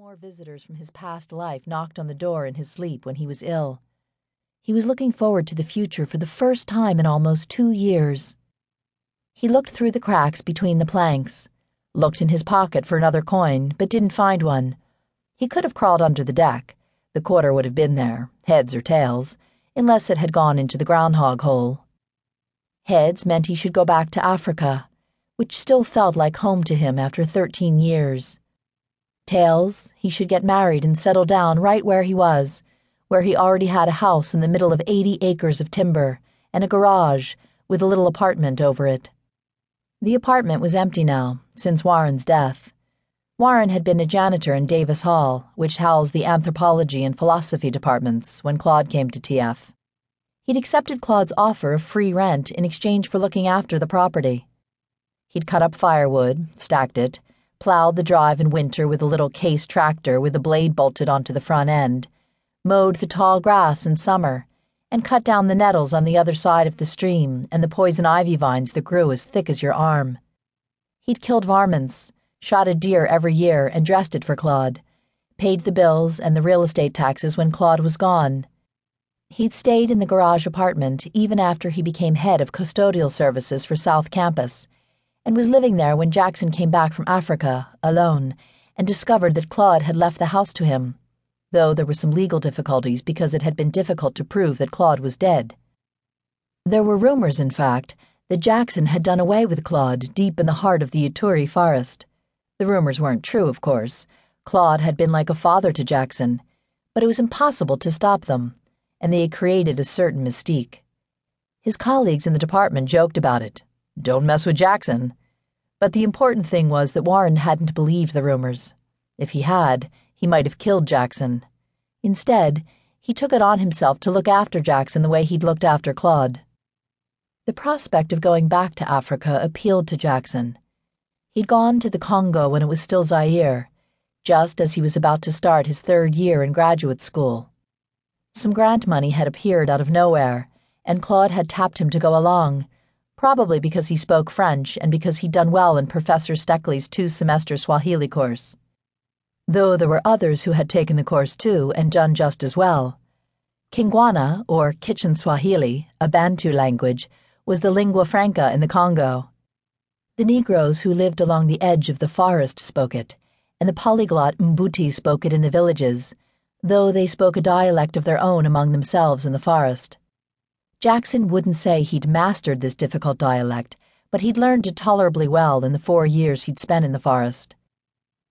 more visitors from his past life knocked on the door in his sleep when he was ill. He was looking forward to the future for the first time in almost 2 years. He looked through the cracks between the planks, looked in his pocket for another coin, but didn't find one. He could have crawled under the deck. The quarter would have been there, heads or tails, unless it had gone into the groundhog hole. Heads meant he should go back to Africa, which still felt like home to him after 13 years. Tails, he should get married and settle down right where he was, where he already had a house in the middle of 80 acres of timber and a garage with a little apartment over it. The apartment was empty now, since Warren's death. Warren had been a janitor in Davis Hall, which housed the anthropology and philosophy departments, when Claude came to TF. He'd accepted Claude's offer of free rent in exchange for looking after the property. He'd cut up firewood, stacked it, plowed the drive in winter with a little case tractor with a blade bolted onto the front end, mowed the tall grass in summer, and cut down the nettles on the other side of the stream and the poison ivy vines that grew as thick as your arm. He'd killed varmints, shot a deer every year and dressed it for Claude, paid the bills and the real estate taxes when Claude was gone. He'd stayed in the garage apartment even after he became head of custodial services for South Campus, and was living there when Jackson came back from Africa, alone, and discovered that Claude had left the house to him, though there were some legal difficulties because it had been difficult to prove that Claude was dead. There were rumors, in fact, that Jackson had done away with Claude deep in the heart of the Ituri forest. The rumors weren't true, of course. Claude had been like a father to Jackson, but it was impossible to stop them, and they had created a certain mystique. His colleagues in the department joked about it. Don't mess with Jackson. But the important thing was that Warren hadn't believed the rumors. If he had, he might have killed Jackson. Instead, he took it on himself to look after Jackson the way he'd looked after Claude. The prospect of going back to Africa appealed to Jackson. He'd gone to the Congo when it was still Zaire, just as he was about to start his 3rd year in graduate school. Some grant money had appeared out of nowhere, and Claude had tapped him to go along, probably because he spoke French and because he'd done well in Professor Steckley's 2-semester Swahili course. Though there were others who had taken the course too and done just as well. Kingwana, or Kitchen Swahili, a Bantu language, was the lingua franca in the Congo. The Negroes who lived along the edge of the forest spoke it, and the polyglot Mbuti spoke it in the villages, though they spoke a dialect of their own among themselves in the forest. Jackson wouldn't say he'd mastered this difficult dialect, but he'd learned it tolerably well in the 4 years he'd spent in the forest.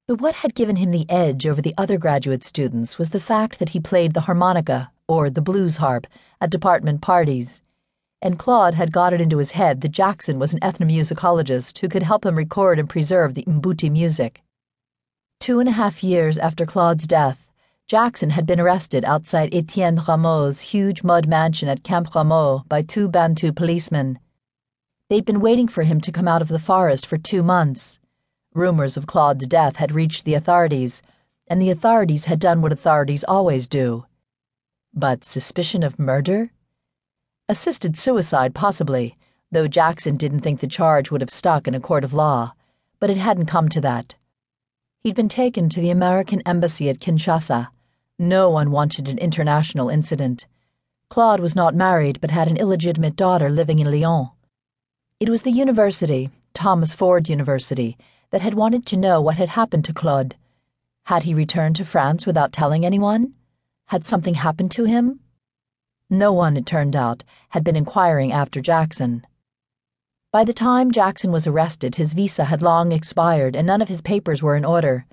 But what had given him the edge over the other graduate students was the fact that he played the harmonica, or the blues harp, at department parties, and Claude had got it into his head that Jackson was an ethnomusicologist who could help him record and preserve the Mbuti music. 2.5 years after Claude's death, Jackson had been arrested outside Etienne Rameau's huge mud mansion at Camp Rameau by 2 Bantu policemen. They'd been waiting for him to come out of the forest for 2 months. Rumors of Claude's death had reached the authorities, and the authorities had done what authorities always do. But suspicion of murder? Assisted suicide, possibly, though Jackson didn't think the charge would have stuck in a court of law, but it hadn't come to that. He'd been taken to the American embassy at Kinshasa. No one wanted an international incident. Claude was not married but had an illegitimate daughter living in Lyon. It was the university, Thomas Ford University, that had wanted to know what had happened to Claude. Had he returned to France without telling anyone? Had something happened to him? No one, it turned out, had been inquiring after Jackson. By the time Jackson was arrested, his visa had long expired and none of his papers were in order.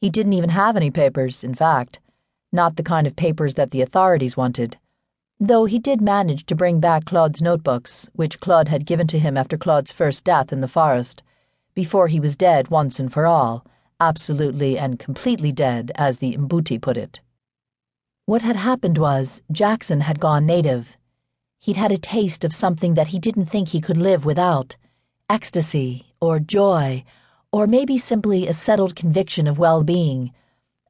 He didn't even have any papers, in fact. Not the kind of papers that the authorities wanted. Though he did manage to bring back Claude's notebooks, which Claude had given to him after Claude's first death in the forest, before he was dead once and for all, absolutely and completely dead, as the Mbuti put it. What had happened was, Jackson had gone native. He'd had a taste of something that he didn't think he could live without. Ecstasy, or joy, or maybe simply a settled conviction of well-being,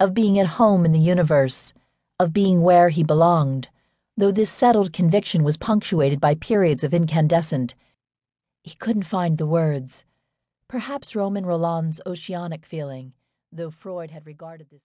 of being at home in the universe, of being where he belonged, though this settled conviction was punctuated by periods of incandescent. He couldn't find the words. Perhaps Roman Roland's oceanic feeling, though Freud had regarded this